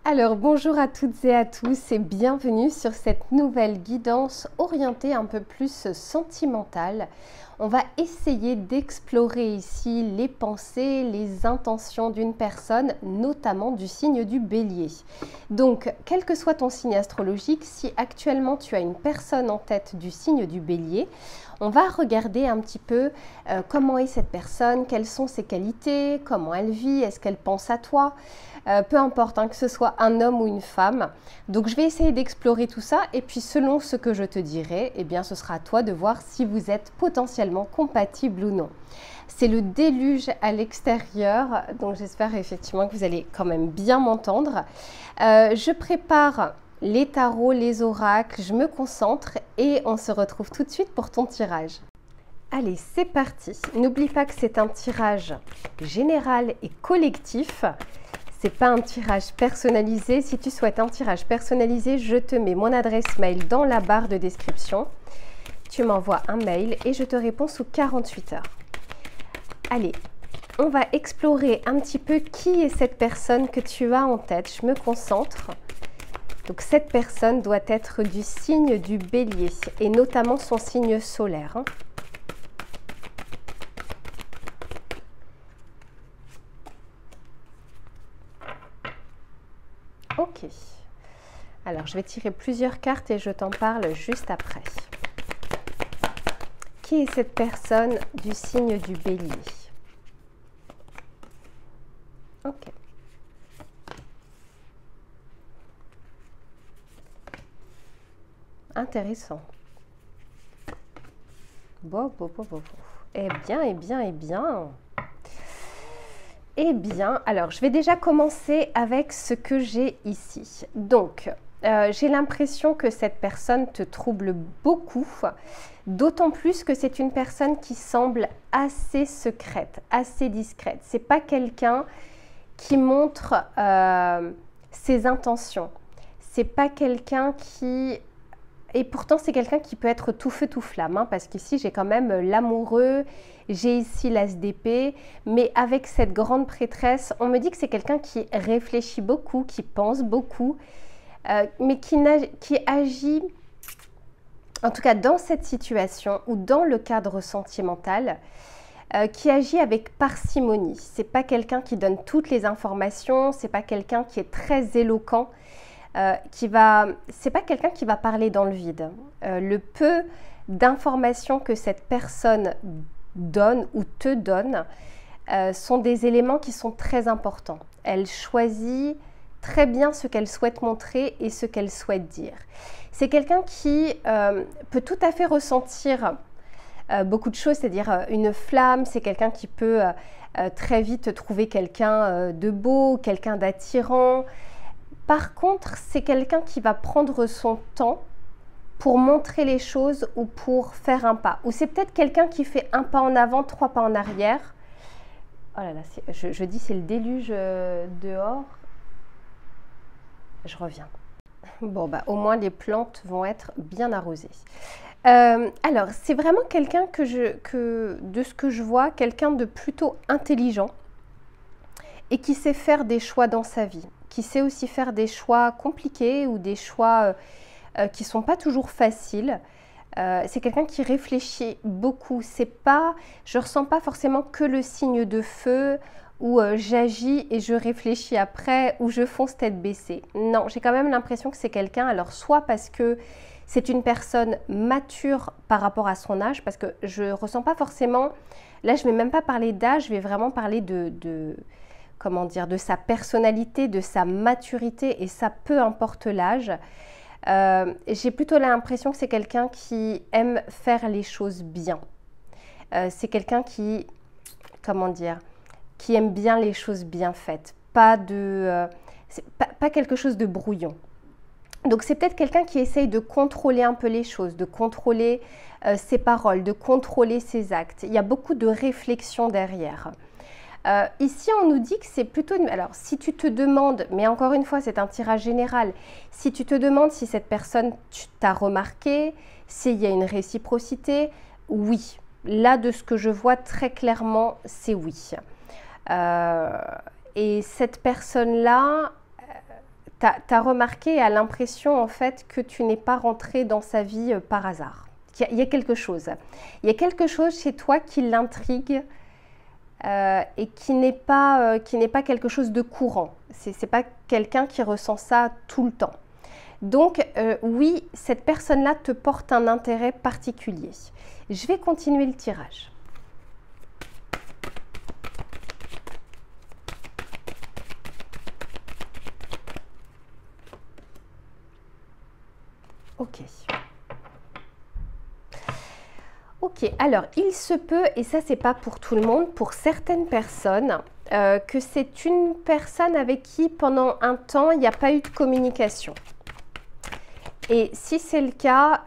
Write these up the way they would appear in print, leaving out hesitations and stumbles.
Alors bonjour à toutes et à tous et bienvenue sur cette nouvelle guidance orientée un peu plus sentimentale. On va essayer d'explorer ici les pensées, les intentions d'une personne, notamment du signe du Bélier. Donc, quel que soit ton signe astrologique, si actuellement tu as une personne en tête du signe du Bélier, on va regarder un petit peu comment est cette personne, quelles sont ses qualités, comment elle vit, est-ce qu'elle pense à toi, peu importe, que ce soit un homme ou une femme. Donc je vais essayer d'explorer tout ça et puis selon ce que je te dirai, eh bien ce sera à toi de voir si vous êtes potentiellement compatible ou non. C'est le déluge à l'extérieur, donc j'espère effectivement que vous allez quand même bien m'entendre. Je prépare les tarots, les oracles, je me concentre et on se retrouve tout de suite pour ton tirage. Allez, c'est parti. N'oublie pas que c'est un tirage général et collectif. C'est pas un tirage personnalisé. Si tu souhaites un tirage personnalisé, je te mets mon adresse mail dans la barre de description. Tu m'envoies un mail et je te réponds sous 48 heures. Allez, on va explorer un petit peu qui est cette personne que tu as en tête. Je me concentre. Donc cette personne doit être du signe du Bélier et notamment son signe solaire. Ok. Alors je vais tirer plusieurs cartes et je t'en parle juste après. Qui est cette personne du signe du Bélier? Ok. Intéressant. Bon. Eh bien. Eh bien, alors je vais déjà commencer avec ce que j'ai ici. Donc, j'ai l'impression que cette personne te trouble beaucoup, d'autant plus que c'est une personne qui semble assez secrète, assez discrète. C'est pas quelqu'un qui montre ses intentions. C'est pas quelqu'un qui... Et pourtant, c'est quelqu'un qui peut être tout feu, tout flamme, parce qu'ici, j'ai quand même l'amoureux, j'ai ici l'as d'épée, mais avec cette grande prêtresse, on me dit que c'est quelqu'un qui réfléchit beaucoup, qui pense beaucoup, mais qui agit, en tout cas dans cette situation ou dans le cadre sentimental, qui agit avec parcimonie. C'est pas quelqu'un qui donne toutes les informations, c'est pas quelqu'un qui est très éloquent, c'est pas quelqu'un qui va parler dans le vide. Le peu d'informations que cette personne donne ou te donne sont des éléments qui sont très importants. Elle choisit très bien ce qu'elle souhaite montrer et ce qu'elle souhaite dire. C'est quelqu'un qui peut tout à fait ressentir beaucoup de choses, c'est-à-dire une flamme, c'est quelqu'un qui peut très vite trouver quelqu'un de beau, quelqu'un d'attirant. Par contre, c'est quelqu'un qui va prendre son temps pour montrer les choses ou pour faire un pas. Ou c'est peut-être quelqu'un qui fait un pas en avant, 3 pas en arrière. Oh là là, je dis c'est le déluge dehors. Je reviens. Bon, bah, au moins les plantes vont être bien arrosées. Alors, c'est vraiment quelqu'un de ce que je vois, quelqu'un de plutôt intelligent et qui sait faire des choix dans sa vie, qui sait aussi faire des choix compliqués ou des choix qui ne sont pas toujours faciles. C'est quelqu'un qui réfléchit beaucoup. Je ne ressens pas forcément que le signe de feu où j'agis et je réfléchis après, ou je fonce tête baissée. Non, j'ai quand même l'impression que c'est quelqu'un, alors soit parce que c'est une personne mature par rapport à son âge, parce que je ne ressens pas forcément, là je ne vais même pas parler d'âge, je vais vraiment parler comment dire, de sa personnalité, de sa maturité, et ça peu importe l'âge. J'ai plutôt l'impression que c'est quelqu'un qui aime faire les choses bien. C'est quelqu'un qui, comment dire, qui aime bien les choses bien faites, pas quelque chose de brouillon. Donc c'est peut-être quelqu'un qui essaye de contrôler un peu les choses, de contrôler ses paroles, de contrôler ses actes. Il y a beaucoup de réflexion derrière. Ici, on nous dit que c'est plutôt... Alors, si tu te demandes, mais encore une fois, c'est un tirage général, si tu te demandes si cette personne t'a remarqué, s'il y a une réciprocité, oui. Là, de ce que je vois très clairement, c'est oui. Et cette personne-là tu as remarqué, a l'impression en fait que tu n'es pas rentré dans sa vie par hasard. Il y a quelque chose. Il y a quelque chose chez toi qui l'intrigue et qui n'est pas quelque chose de courant. C'est pas quelqu'un qui ressent ça tout le temps. Donc oui, cette personne-là te porte un intérêt particulier. Je vais continuer le tirage. Ok. Ok, alors il se peut, et ça c'est pas pour tout le monde, pour certaines personnes, que c'est une personne avec qui pendant un temps il n'y a pas eu de communication. Et si c'est le cas,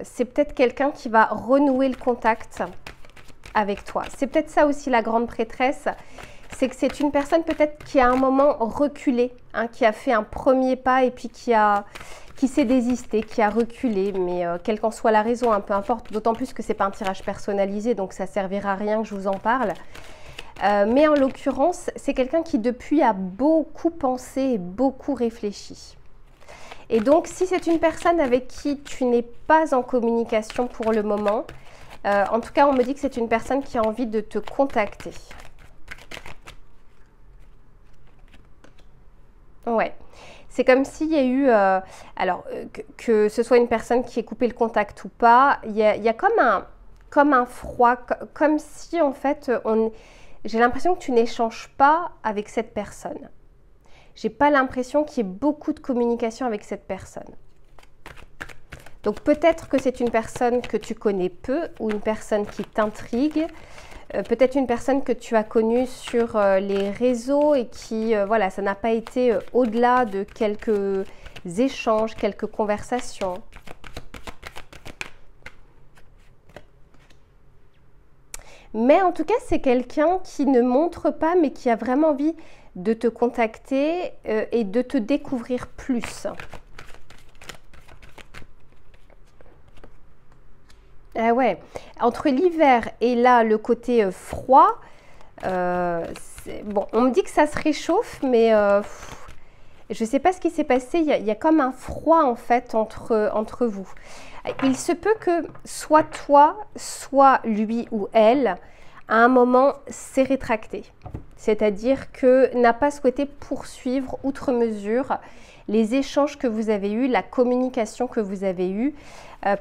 c'est peut-être quelqu'un qui va renouer le contact avec toi. C'est peut-être ça aussi la grande prêtresse, c'est que c'est une personne peut-être qui a un moment reculé, hein, qui a fait un premier pas et puis qui s'est désisté, qui a reculé, mais quelle qu'en soit la raison, hein, peu importe, d'autant plus que ce n'est pas un tirage personnalisé, donc ça ne servira à rien que je vous en parle. Mais en l'occurrence, c'est quelqu'un qui depuis a beaucoup pensé et beaucoup réfléchi. Et donc, si c'est une personne avec qui tu n'es pas en communication pour le moment, en tout cas, on me dit que c'est une personne qui a envie de te contacter. Ouais. C'est comme s'il y a eu, alors que ce soit une personne qui ait coupé le contact ou pas, il y a comme un froid, comme si en fait, j'ai l'impression que tu n'échanges pas avec cette personne. J'ai pas l'impression qu'il y ait beaucoup de communication avec cette personne. Donc peut-être que c'est une personne que tu connais peu ou une personne qui t'intrigue. Peut-être une personne que tu as connue sur les réseaux et qui, voilà, ça n'a pas été au-delà de quelques échanges, quelques conversations. Mais en tout cas, c'est quelqu'un qui ne montre pas, mais qui a vraiment envie de te contacter et de te découvrir plus. Ah ouais, entre l'hiver et là, le côté froid, bon, on me dit que ça se réchauffe, mais je ne sais pas ce qui s'est passé. Il y a comme un froid, en fait, entre vous. Il se peut que soit toi, soit lui ou elle, à un moment, s'est rétracté. C'est-à-dire que n'a pas souhaité poursuivre outre mesure les échanges que vous avez eus, la communication que vous avez eue,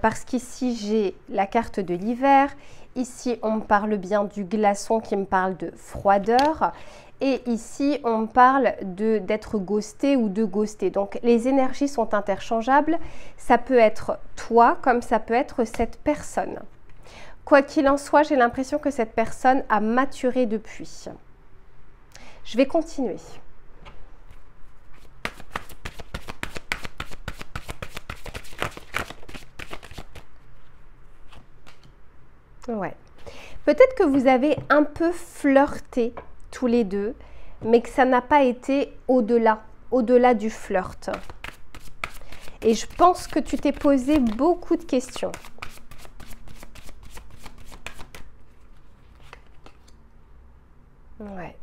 parce qu'ici, j'ai la carte de l'hiver. Ici, on me parle bien du glaçon qui me parle de froideur. Et ici, on me parle d'être ghosté ou de ghoster. Donc, les énergies sont interchangeables. Ça peut être toi comme ça peut être cette personne. Quoi qu'il en soit, j'ai l'impression que cette personne a maturé depuis. Je vais continuer. Ouais. Peut-être que vous avez un peu flirté tous les deux, mais que ça n'a pas été au-delà du flirt. Et je pense que tu t'es posé beaucoup de questions. Ouais.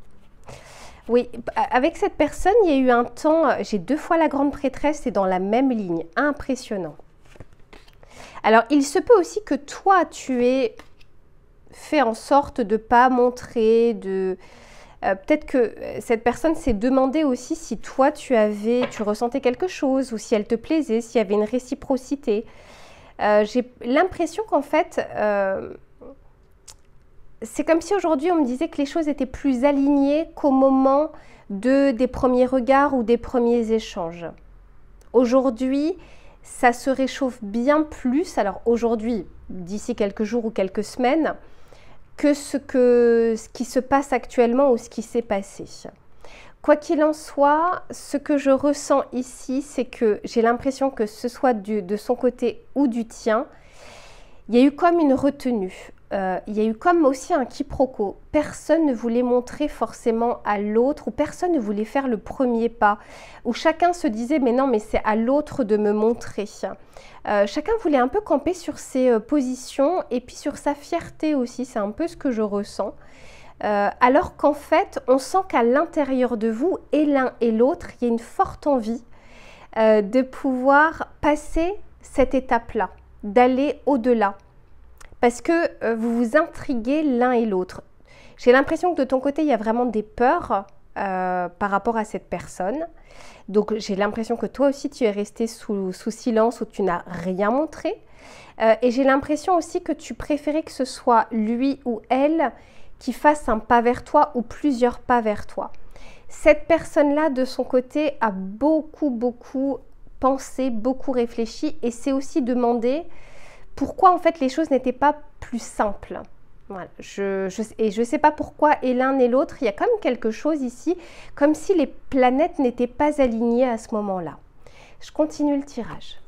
Oui, avec cette personne, il y a eu un temps, j'ai 2 fois la grande prêtresse, c'est dans la même ligne, impressionnant. Alors, il se peut aussi que toi, tu aies fait en sorte de ne pas montrer, peut-être que cette personne s'est demandé aussi si toi, tu ressentais quelque chose ou si elle te plaisait, s'il y avait une réciprocité. J'ai l'impression qu'en fait, c'est comme si aujourd'hui, on me disait que les choses étaient plus alignées qu'au moment des premiers regards ou des premiers échanges. Aujourd'hui, ça se réchauffe bien plus, alors aujourd'hui, d'ici quelques jours ou quelques semaines, que ce qui se passe actuellement ou ce qui s'est passé. Quoi qu'il en soit, ce que je ressens ici, c'est que j'ai l'impression que ce soit de son côté ou du tien, il y a eu comme une retenue. Il y a eu comme aussi un quiproquo. Personne ne voulait montrer forcément à l'autre ou personne ne voulait faire le premier pas. Où chacun se disait mais non mais c'est à l'autre de me montrer. Chacun voulait un peu camper sur ses positions et puis sur sa fierté aussi. C'est un peu ce que je ressens. alors qu'en fait, on sent qu'à l'intérieur de vous, et l'un et l'autre, il y a une forte envie de pouvoir passer cette étape-là, d'aller au-delà. Parce que vous vous intriguez l'un et l'autre. J'ai l'impression que de ton côté, il y a vraiment des peurs par rapport à cette personne. Donc j'ai l'impression que toi aussi, tu es resté sous silence ou tu n'as rien montré. Et j'ai l'impression aussi que tu préférais que ce soit lui ou elle qui fasse un pas vers toi ou plusieurs pas vers toi. Cette personne-là, de son côté, a beaucoup pensé, beaucoup réfléchi et s'est aussi demandé pourquoi en fait les choses n'étaient pas plus simples. Voilà. Et je ne sais pas pourquoi, et l'un et l'autre, il y a comme quelque chose ici, comme si les planètes n'étaient pas alignées à ce moment-là. Je continue le tirage.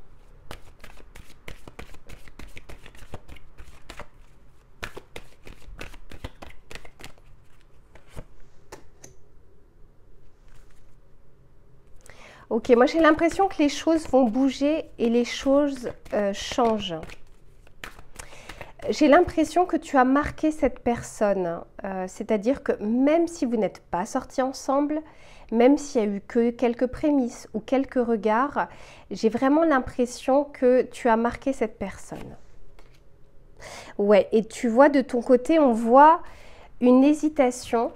Ok, moi j'ai l'impression que les choses vont bouger et les choses changent. J'ai l'impression que tu as marqué cette personne, c'est-à-dire que même si vous n'êtes pas sortis ensemble, même s'il y a eu que quelques prémices ou quelques regards, j'ai vraiment l'impression que tu as marqué cette personne. Ouais, et tu vois de ton côté, on voit une hésitation,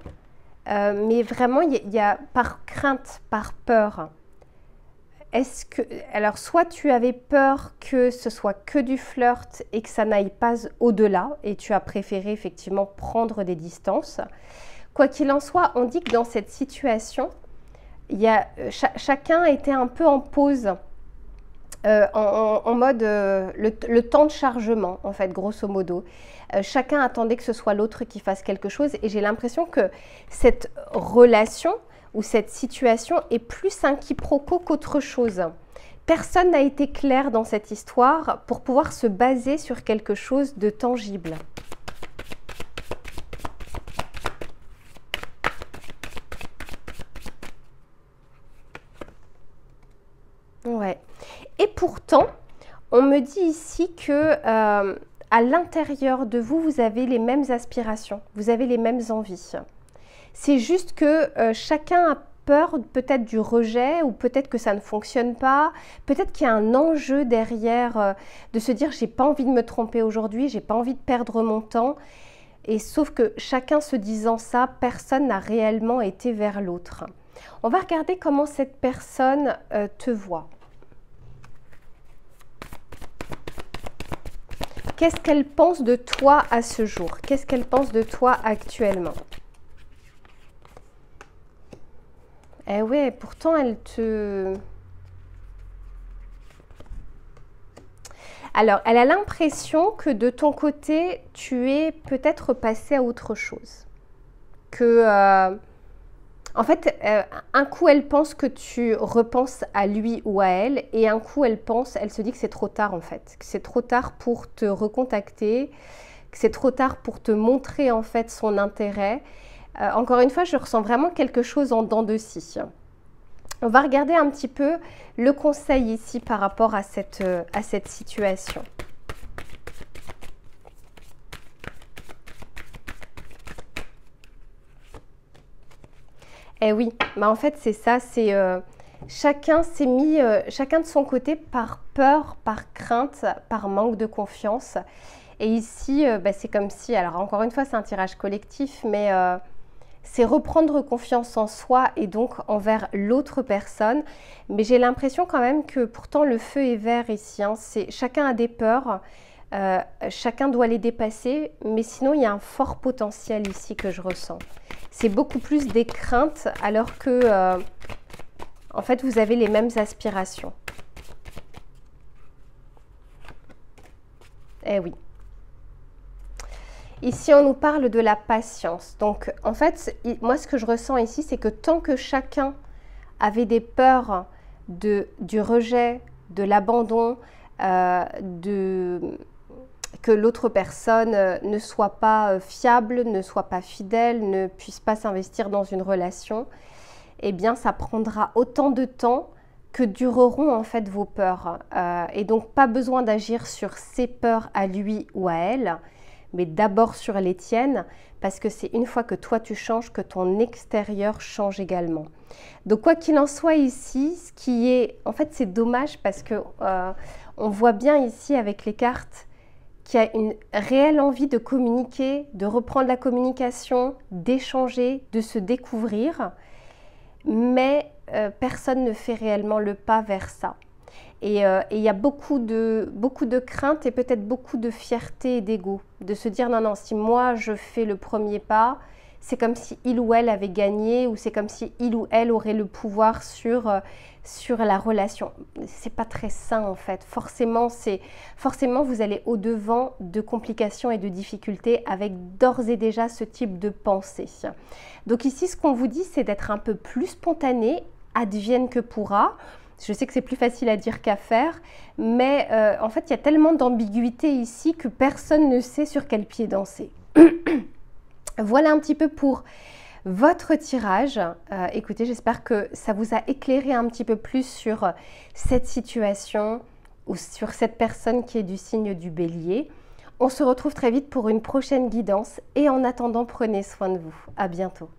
mais vraiment il y a par crainte, par peur. Est-ce que, alors soit tu avais peur que ce soit que du flirt et que ça n'aille pas au-delà et tu as préféré effectivement prendre des distances. Quoi qu'il en soit, on dit que dans cette situation, chacun était un peu en pause, en mode le temps de chargement en fait, grosso modo. Chacun attendait que ce soit l'autre qui fasse quelque chose et j'ai l'impression que cette relation où cette situation est plus un quiproquo qu'autre chose. Personne n'a été clair dans cette histoire pour pouvoir se baser sur quelque chose de tangible. Ouais. Et pourtant, on me dit ici que à l'intérieur de vous, vous avez les mêmes aspirations, vous avez les mêmes envies. C'est juste que chacun a peur peut-être du rejet ou peut-être que ça ne fonctionne pas. Peut-être qu'il y a un enjeu derrière de se dire j'ai pas envie de me tromper aujourd'hui, j'ai pas envie de perdre mon temps. Et sauf que chacun se disant ça, personne n'a réellement été vers l'autre. On va regarder comment cette personne te voit. Qu'est-ce qu'elle pense de toi à ce jour? Qu'est-ce qu'elle pense de toi actuellement? Eh ouais, pourtant elle te... Alors, elle a l'impression que de ton côté, tu es peut-être passé à autre chose. Que, en fait, un coup elle pense que tu repenses à lui ou à elle, et un coup elle se dit que c'est trop tard en fait. Que c'est trop tard pour te recontacter, que c'est trop tard pour te montrer en fait son intérêt. Encore une fois, je ressens vraiment quelque chose en dents de scie. On va regarder un petit peu le conseil ici par rapport à cette situation. Eh oui, bah en fait c'est ça, c'est chacun s'est mis, chacun de son côté par peur, par crainte, par manque de confiance. Et ici, bah, c'est comme si, alors encore une fois c'est un tirage collectif, mais c'est reprendre confiance en soi et donc envers l'autre personne. Mais j'ai l'impression quand même que pourtant le feu est vert ici. Hein. Chacun a des peurs, chacun doit les dépasser, mais sinon il y a un fort potentiel ici que je ressens. C'est beaucoup plus des craintes alors que en fait vous avez les mêmes aspirations. Eh oui. Ici, on nous parle de la patience. Donc, en fait, moi, ce que je ressens ici, c'est que tant que chacun avait des peurs du rejet, de l'abandon, que l'autre personne ne soit pas fiable, ne soit pas fidèle, ne puisse pas s'investir dans une relation, eh bien, ça prendra autant de temps que dureront en fait vos peurs. Et donc, pas besoin d'agir sur ses peurs à lui ou à elle, mais d'abord sur les tiennes, parce que c'est une fois que toi tu changes que ton extérieur change également. Donc quoi qu'il en soit ici, ce qui est, en fait c'est dommage parce que on voit bien ici avec les cartes qu'il y a une réelle envie de communiquer, de reprendre la communication, d'échanger, de se découvrir, mais personne ne fait réellement le pas vers ça. Et il y a beaucoup de crainte et peut-être beaucoup de fierté et d'ego, de se dire non, non, si moi je fais le premier pas, c'est comme si il ou elle avait gagné ou c'est comme si il ou elle aurait le pouvoir sur la relation. C'est pas très sain en fait. Forcément, vous allez au-devant de complications et de difficultés avec d'ores et déjà ce type de pensée. Donc ici, ce qu'on vous dit, c'est d'être un peu plus spontané, advienne que pourra. Je sais que c'est plus facile à dire qu'à faire, mais en fait, il y a tellement d'ambiguïté ici que personne ne sait sur quel pied danser. Voilà un petit peu pour votre tirage. Écoutez, j'espère que ça vous a éclairé un petit peu plus sur cette situation ou sur cette personne qui est du signe du Bélier. On se retrouve très vite pour une prochaine guidance et en attendant, prenez soin de vous. À bientôt.